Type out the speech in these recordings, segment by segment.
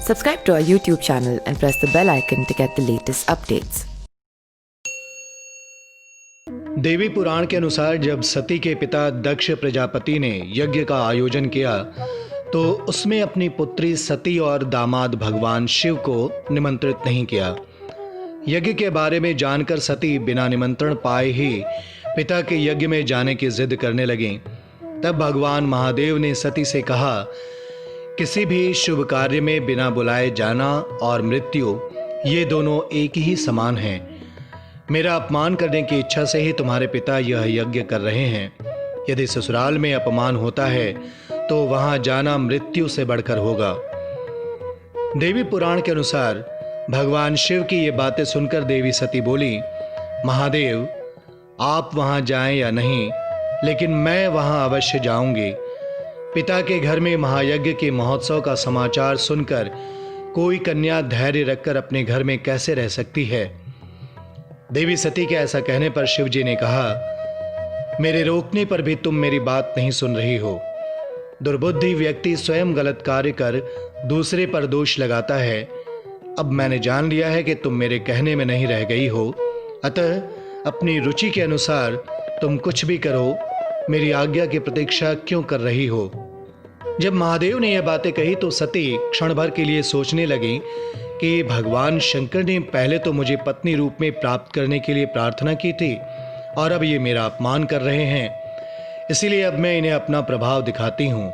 Subscribe to our YouTube channel and press the bell icon to get the latest updates. देवी पुराण के अनुसार जब सती के पिता दक्ष प्रजापति ने यज्ञ का आयोजन किया तो उसमें अपनी पुत्री सती और दामाद भगवान शिव को निमंत्रित नहीं किया। यज्ञ के बारे में जानकर सती बिना निमंत्रण पाए ही पिता के यज्ञ में जाने की जिद करने लगी। तब भगवान महादेव ने सती से कहा, किसी भी शुभ कार्य में बिना बुलाए जाना और मृत्यु ये दोनों एक ही समान हैं। मेरा अपमान करने की इच्छा से ही तुम्हारे पिता यह यज्ञ कर रहे हैं। यदि ससुराल में अपमान होता है तो वहां जाना मृत्यु से बढ़कर होगा। देवी पुराण के अनुसार भगवान शिव की ये बातें सुनकर देवी सती बोली, महादेव आप वहां जाएं या नहीं, लेकिन मैं वहां अवश्य जाऊंगी। पिता के घर में महायज्ञ के महोत्सव का समाचार सुनकर कोई कन्या धैर्य रखकर अपने घर में कैसे रह सकती है। देवी सती के ऐसा कहने पर शिव जी ने कहा, मेरे रोकने पर भी तुम मेरी बात नहीं सुन रही हो। दुर्बुद्धि व्यक्ति स्वयं गलत कार्य कर दूसरे पर दोष लगाता है। अब मैंने जान लिया है कि तुम मेरे कहने में नहीं रह गई हो, अतः अपनी रुचि के अनुसार तुम कुछ भी करो, मेरी आज्ञा की प्रतीक्षा क्यों कर रही हो। जब महादेव ने यह बातें कही तो सती क्षण भर के लिए सोचने लगी कि भगवान शंकर ने पहले तो मुझे पत्नी रूप में प्राप्त करने के लिए प्रार्थना की थी और अब ये मेरा अपमान कर रहे हैं, इसीलिए अब मैं इन्हें अपना प्रभाव दिखाती हूँ।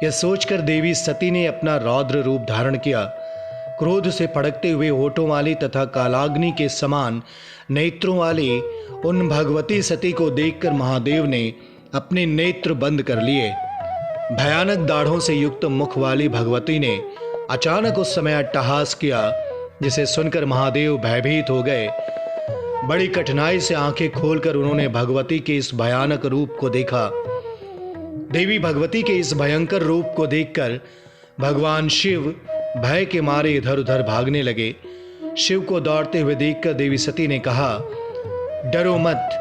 यह सोचकर देवी सती ने अपना रौद्र रूप धारण किया। क्रोध से फड़कते हुए होठों वाली तथा कालाग्नि के समान नेत्रों वाली उन भगवती सती को देखकर महादेव ने अपने नेत्र बंद कर लिए। भयानक दाढ़ों से युक्त मुख वाली भगवती ने अचानक उस समय अट्टहास किया, जिसे सुनकर महादेव भयभीत हो गए। बड़ी कठिनाई से आंखें खोलकर उन्होंने भगवती के इस भयानक रूप को देखा। देवी भगवती के इस भयंकर रूप को देखकर भगवान शिव भय के मारे इधर उधर भागने लगे। शिव को दौड़ते हुए देखकर देवी सती ने कहा, डरो मत।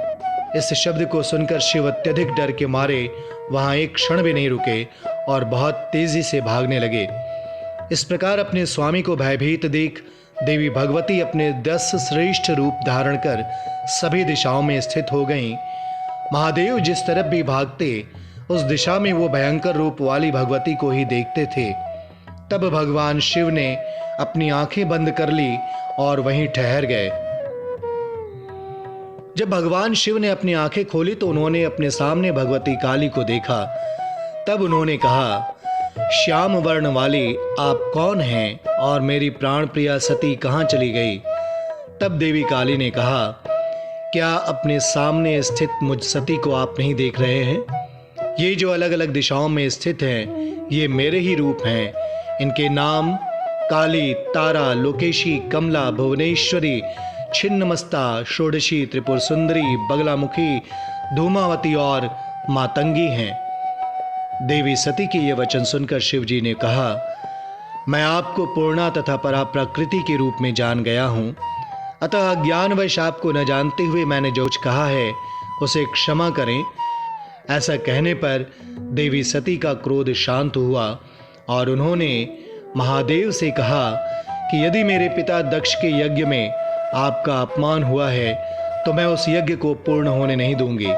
इस शब्द को सुनकर शिव अत्यधिक डर के मारे वहां एक क्षण भी नहीं रुके और बहुत तेजी से भागने लगे। इस प्रकार अपने स्वामी को भयभीत देख देवी भगवती अपने 10 श्रेष्ठ रूप धारण कर सभी दिशाओं में स्थित हो गईं। महादेव जिस तरफ भी भागते उस दिशा में वो भयंकर रूप वाली भगवती को ही देखते थे। तब भगवान शिव ने अपनी आंखें बंद कर ली और वहीं ठहर गए। जब भगवान शिव ने अपनी आंखें खोली तो उन्होंने अपने सामने भगवती काली को देखा। तब उन्होंने कहा, श्याम वर्ण वाली आप कौन हैं और मेरी प्राण प्रिया सती कहाँ चली गई। तब देवी काली ने कहा, क्या अपने सामने स्थित मुझ सती को आप नहीं देख रहे हैं। ये जो अलग अलग दिशाओं में स्थित हैं ये मेरे ही रूप हैं। इनके नाम काली, तारा, लोकेशी, कमला, भुवनेश्वरी, छिन्नमस्ता, षोडशी, त्रिपुर सुंदरी, बगलामुखी, धूमावती और मातंगी हैं। देवी सती के ये वचन सुनकर शिव जी ने कहा, मैं आपको पूर्णा तथा परा प्रकृति के रूप में जान गया हूँ, अतः अज्ञानवश आपको न जानते हुए मैंने जो कुछ कहा है उसे क्षमा करें। ऐसा कहने पर देवी सती का क्रोध शांत हुआ और उन्होंने महादेव से कहा कि यदि मेरे पिता दक्ष के यज्ञ में आपका अपमान हुआ है तो मैं उस यज्ञ को पूर्ण होने नहीं दूंगी।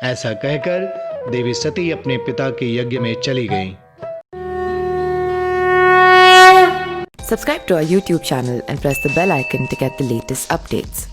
ऐसा कहकर देवी सती अपने पिता के यज्ञ में चली गईं। Subscribe to our YouTube channel and press the bell icon to get the latest updates.